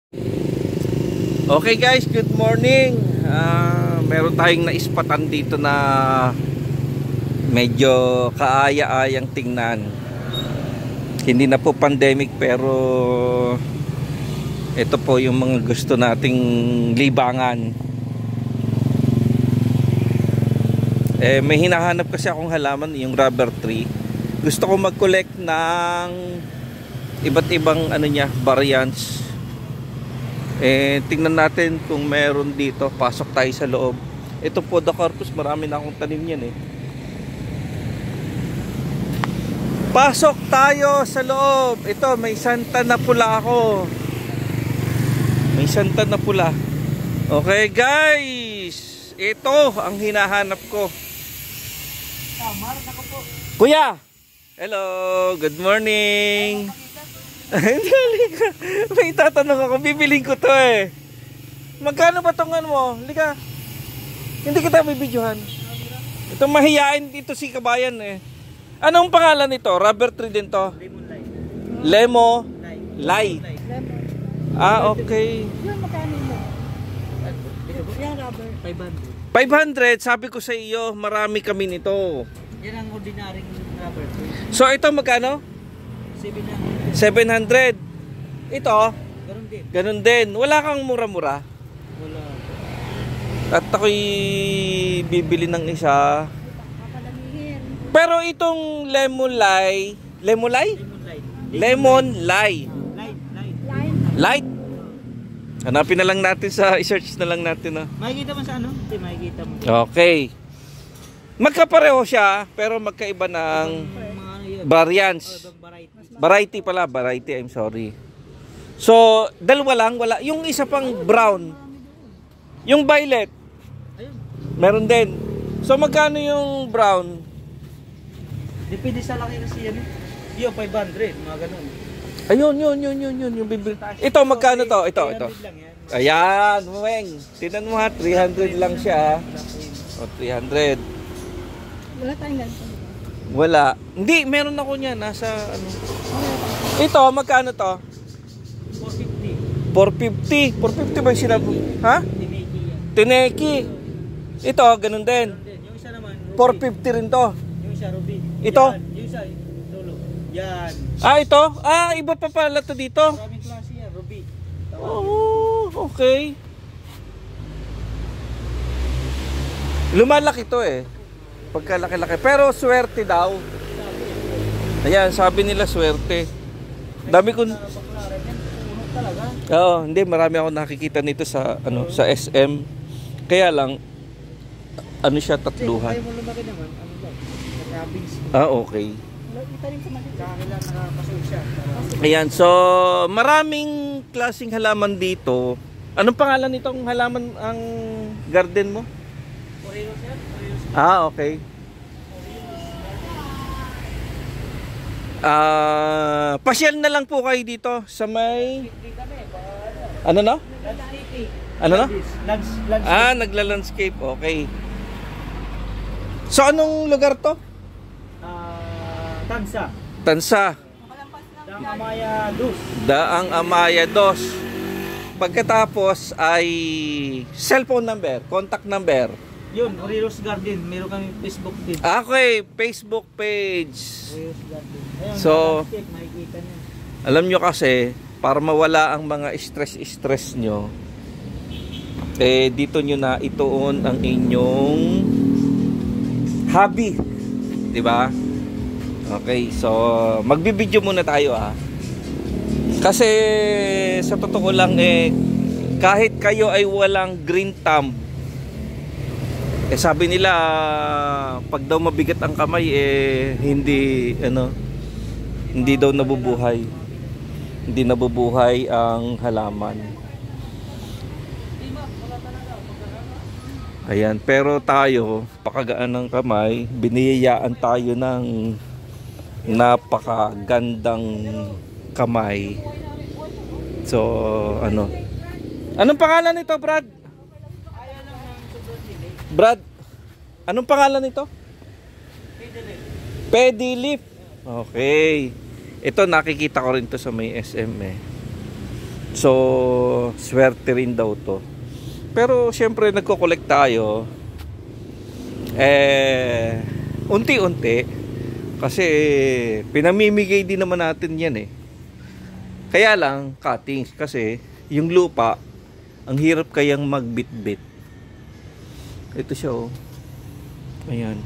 Okay guys, good morning. Meron tayong naispatan dito na medyo kaaya-ayang tingnan. Hindi na po pandemic pero ito po yung mga gusto nating libangan. May hinahanap kasi akong halaman, yung rubber tree. Gusto ko mag-collect ng iba't ibang variants. Tingnan natin kung meron dito. Pasok tayo sa loob. Ito po the corpus, marami na akong tanim yan Pasok tayo sa loob. Ito, may santa na pula ako. May santa na pula. Okay guys, ito ang hinahanap ko. Kuya, hello, good morning. May tatanong ako, bibiling ko to Magkano ba tong mo? Halika. Hindi kita bibidyohan. Ito mahiyain dito si kabayan Anong pangalan nito? Rubber tree din to? Lemon Light. Okay. Yan magkano mo? Yan rubber 500, sabi ko sa iyo, marami kami nito. Yan ang ordinary rubber tree. So ito magkano? 700. Ito, ganun din. Wala kang mura-mura. Wala. At ako'y bibili ng isa. Pero itong lemon light. Hanapin na lang natin i-search na lang natin. Makikita mo sa ano? Hindi makikita mo. Okay. Magkapareho siya, pero magkaiba ng variants. Variety, I'm sorry. So, dalawa lang, wala. Yung isa pang brown. Yung violet. Meron din. So, magkano yung brown? Depende sa laki kasi yan Yung 500, mga ganun. Ayun, yun. Yung bibili. Ito, magkano to? Ito. Ayan, muweng. Tinan mo 300 lang siya. O, 300. Wala tayong ganito. Wala. Hindi, meron ako niya. Nasa ano. Ito, magkano to? 450. 450 ba yung sinabi? Ha? Tineki. Ito, ganun din. Yung isa naman, 450 rin to. yung isa ruby. Ito? Yung isa, lolo. Yan. Ito? Iba pa pala to dito. Maraming klase yan, ruby. Okay. Lumalaki to pagkalaki-laki. Pero swerte daw. Ayan, sabi nila swerte. Dami ko. Oo, hindi, marami ako nakikita nito sa sa SM. Kaya lang siya tatluhan. Okay. Ayan, so maraming klaseng halaman dito. Anong pangalan nitong halaman ang garden mo? Okay. Pasyal na lang po kayo dito sa may nagla-landscape. Okay. So anong lugar to? Tansa. Daang Amaya 2. Pagkatapos ay cellphone number, contact number. Yun, Oriros Garden. Meron kami Facebook page. Okay, Facebook page. Oriros Garden. Ayun, so, makikita niyo. Alam nyo kasi, para mawala ang mga stress nyo, dito nyo na ituon ang inyong hobby. Diba? Okay, so, magbibideo muna tayo Kasi, sa totoo lang kahit kayo ay walang green thumb, sabi nila pag daw mabigat ang kamay hindi daw nabubuhay. Hindi nabubuhay ang halaman. Ayan, pero tayo pakagaan ng kamay, biniyayaan tayo ng napakagandang kamay. So, anong pangalan nito, Brad? Anong pangalan nito? Pedilip. Okay. Ito nakikita ko rin to sa may SM So, swerte rin daw to. Pero syempre nagko-collect tayo. Unti-unti. Kasi pinamimigay din naman natin yan eh. Kaya lang, cuttings. Kasi yung lupa, ang hirap kayang magbitbit. Ito siya oh. Ayan.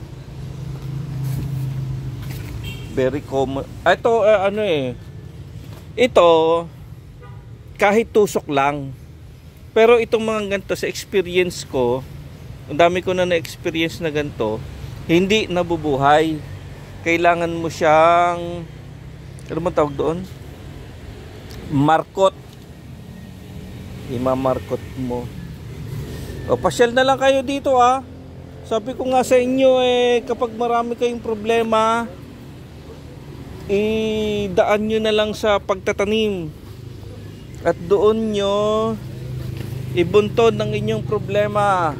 Very common. Ito, ito, kahit tusok lang. Pero itong mga ganito sa experience ko, ang dami ko na na-experience na ganito, hindi nabubuhay. Kailangan mo siyang, ano man tawag doon? Markot. Imamarkot mo. O, pasyal na lang kayo dito ah. Sabi ko nga sa inyo kapag marami kayong problema, idaan nyo na lang sa pagtatanim. At doon nyo ibuntod ng inyong problema.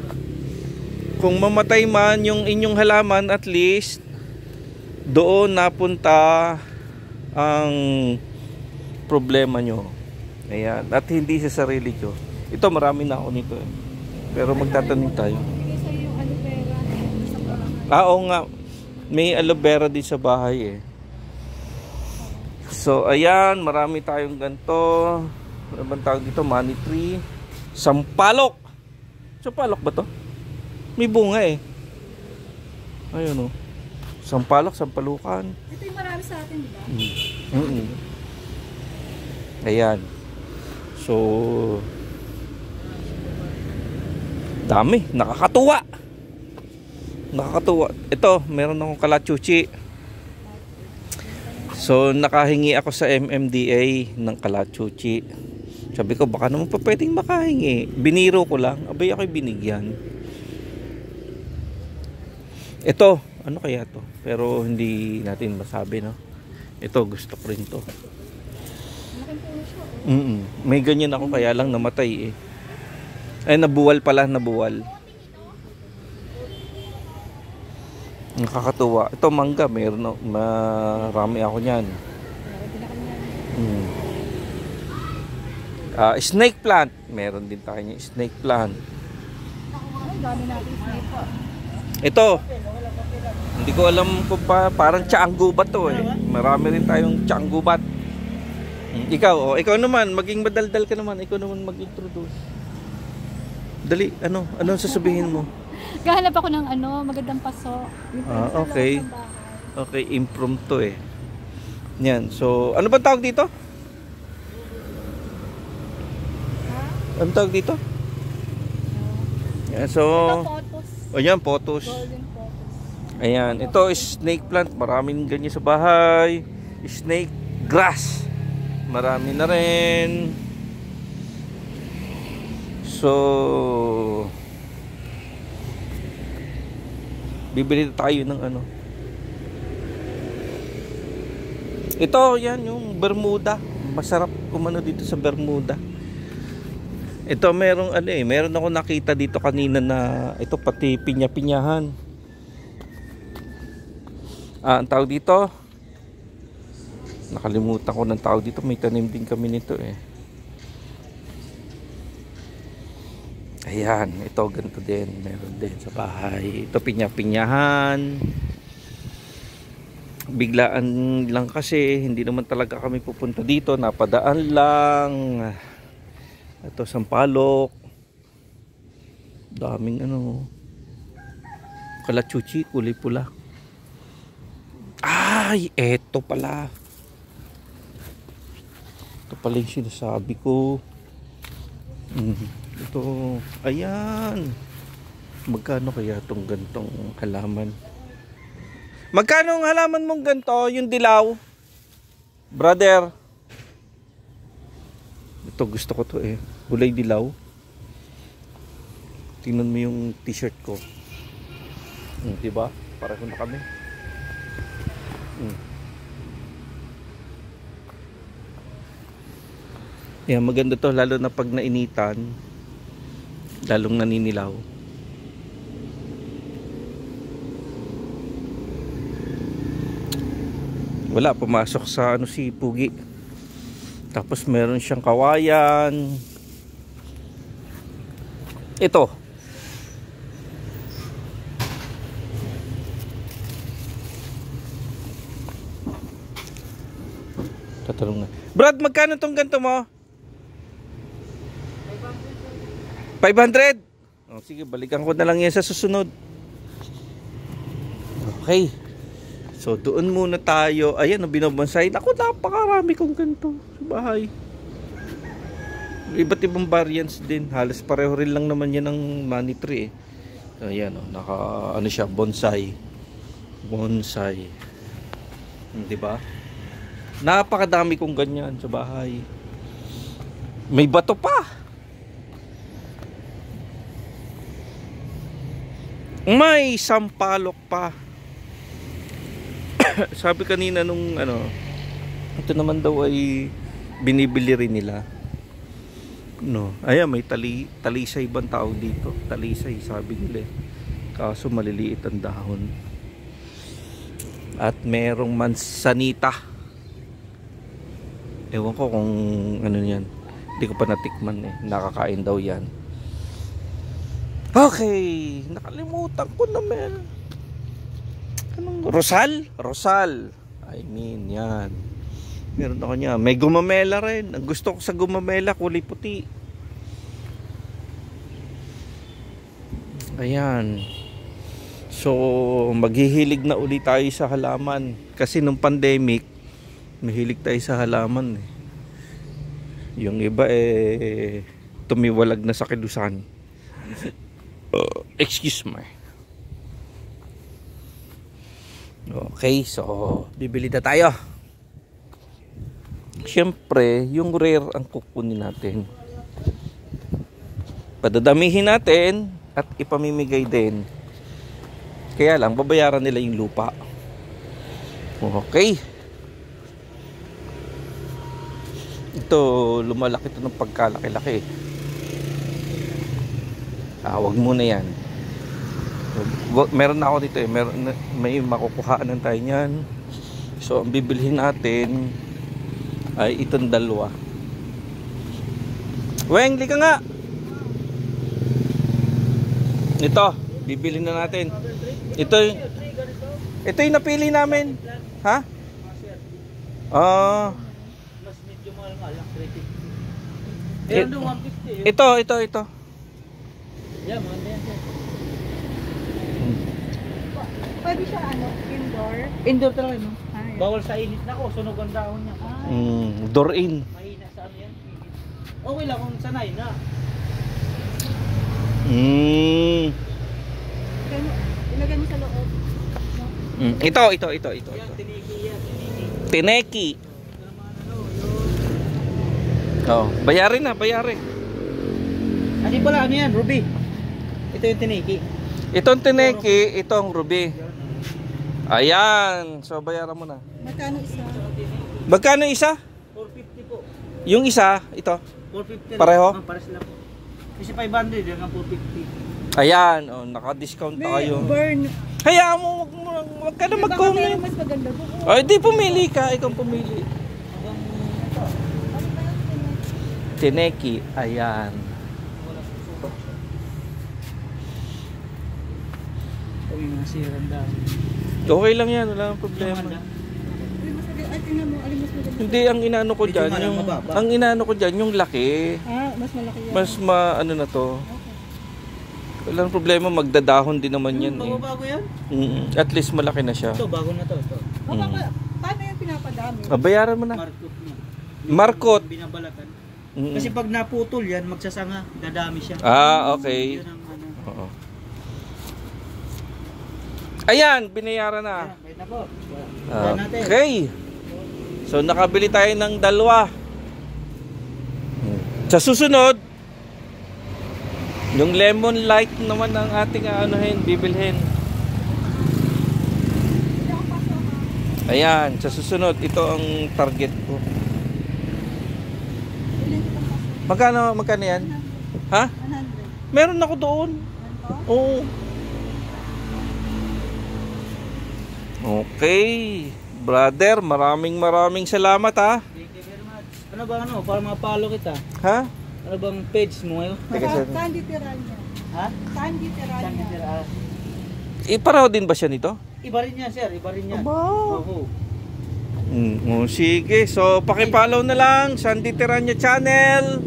Kung mamatay man yung inyong halaman, at least doon napunta ang problema nyo. Ayan. At hindi sa sarili nyo. Ito, marami na ako nito eh. Pero magtatanim tayo. Oo nga. May aloe vera din sa bahay eh. So ayan, marami tayong ganito. Ano bang tawag dito? Money tree. Sampalok. Sampalok ba to? May bunga eh. Ayun oh. Sampalok, sampalukan. Ito yung marami sa atin, di ba? Ayan. So dami, nakakatuwa. Nakakatuwa. Ito, meron akong kalachuchi. So nakahingi ako sa MMDA ng kalachuchi. Sabi ko baka naman pa pwedeng makahingi. Biniro ko lang, abay ako'y binigyan. Ito, ano kaya to? Pero hindi natin masabi, no? Ito, gusto ko rin to. May ganyan ako kaya lang namatay eh. Ay, nabuwal pala, nabuwal. Nakakatuwa. Ito mangga, meron, marami ako niyan. Snake plant, meron din tayo niya snake plant. Ito, hindi ko alam kung parang tianggubat to eh. Marami rin tayong tianggubat. Ikaw, ikaw naman, maging madaldal ka naman. Ikaw naman mag-introduce. Dali, ano sasabihin mo? Gahanap ako ng magandang paso. Okay. Okay, impromptu eh. Yan, so, ano ba tawag dito? Ano tawag dito? Yan, so, ayan, potos. Golden potos. Ayan, ito is snake plant. Maraming ganyan sa bahay. Snake grass. Marami na rin. So, bibili tayo ng ito, yan yung Bermuda. Masarap kumano dito sa Bermuda. Ito merong meron ako nakita dito kanina na ito pati pinya-pinyahan. Ang tawag dito, nakalimutan ko ng tawag dito. May tanim din kami nito eh. Ayan, ito ganito din, meron din sa bahay. Ito pinya-pinyahan. Biglaan lang kasi, hindi naman talaga kami pupunta dito, napadaan lang. Ito sampalok. Daming kalachuchi, kulay pula. Ay, eto pala. Ito pala yung sinasabi ko. Ito, ayan. Magkano kaya itong gantong halaman? Magkano ang halaman mong ganto? Yung dilaw? Brother. Ito, gusto ko to eh. Kulay dilaw. Tingnan mo yung t-shirt ko. Diba? Pareho na kami. Yan, maganda to lalo na pag nainitan. Lalong naninilaw. Wala, pumasok sa si Pugi. Tapos meron siyang kawayan. Ito. Tatanong na. Brad, magkano tong ganito mo? 500? Oh, sige, balikan ko na lang yan sa susunod. Okay. So, doon muna tayo. Ayan, binabonsai. Ako, napakarami kong ganito sa bahay. Iba't ibang variants din. Halos pareho rin lang naman yan ng money tree. So, ayan, oh, naka, ano siya, bonsai. Bonsai. Diba? Napakadami kong ganyan sa bahay. May bato pa. May sampalok pa. Sabi kanina nung ano, ito naman daw ay binibili rin nila. No, ayan, may talisay bang tawag dito? Talisay sabi nila. Kaso maliliit ang dahon. At merong mansanita. Ewan ko kung ano yan. Hindi ko pa natikman eh. Nakakain daw yan. Okay, nakalimutan ko na anong Rosal? Rosal. I mean, yan. Meron ako niya. May gumamela rin. Ang gusto ko sa gumamela, kulay puti. Ayan. So, maghihilig na ulit tayo sa halaman. Kasi nung pandemic, mahilig tayo sa halaman. Yung iba tumiwalag na sa kilusan. Excuse me. Okay, so bibili na tayo. Siyempre, yung rare ang kukunin natin. Padadamihin natin at ipamimigay din. Kaya lang, babayaran nila yung lupa. Okay. Ito, lumalaki ito ng pagkalaki-laki. Wag muna yan. Meron na ako dito eh. May makukuhaan tayo niyan. So, ang bibilhin natin ay itong dalawa. Weng, lika nga. Ito, bibilhin na natin. Ito yung napili namin. Ha? Mas medyo mahal nga lang, 350. Ito. Yeah, man, yan. Pwede siya indoor? Indoor talaga, no? Ay. Bawal sa init na ko, sunog ang dahon niya. Door in. Mahina sa ano yan. Okay lang kung sanay na. Ilagay mo sa loob. Ito. Yan, tiniki yan, tiniki. Tineki. Ito naman yun. Oh, bayarin na, bayarin. Ano pala, ano yan, Ruby? Ito yung tiniki. Itong tineki, itong ruby. Ayan, so bayaran mo na. Magkano isa? Magkano isa? 450 po. Yung isa, ito. 450 Pareho? lang. Pares lang po. Kasi 500 yan ang 450. Ayan, oh, naka-discount pa kayo. Burn. Hayaan mo, wag ka na mag-comment. Mas maganda po. Ay, di pumili ka, ikaw pumili. Tineki, ayan. Kung yung nasirang dahon. Okay lang yan, wala nang problema. Ay, tingnan mo, alin mas maganda? Hindi, ang inaano ko Medyo dyan, malang yung, mababa. ang inaano ko dyan, yung laki. Mas malaki yan. Mas ano na to. Walang problema, magdadahon din naman yan eh. Bago yan? At least malaki na siya. Ito, bago na to. Ito. Paano yung pinapadami? Bayaran mo na. Markot na. Markot. Binabalatan. Mm. Kasi pag naputol yan, magsasanga, dadami siya. Okay. Yun ang ano. Oo. Ayan, binayaran na. Wait na po. Wala natin. Okay. So nakabili tayo ng dalawa. Sa susunod, yung lemon light naman ang ating bibilhin. Ayan, sa susunod, ito ang target ko. Magkano yan? Ha? 100. Meron ako doon. Oo. Okay. Brother, maraming salamat ha. Thank you very much. Ano Ano ba ano? Para mapalo kita. Ha? Ano bang page mo ngayon? Teka, sir. Saan titirahan niya? Ha? Saan titirahan Saan niya? titira? Ipareho din ba siya nito? Iba rin yan, sir. Iba rin yan. Aba. Oo. Sige, so pakipollow na lang Sandy Teranya Channel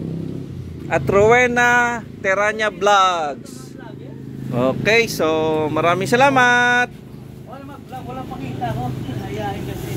at Rowena Teranya Vlogs. Okay, so maraming salamat. Wala pakita ko. Ayahin kasi.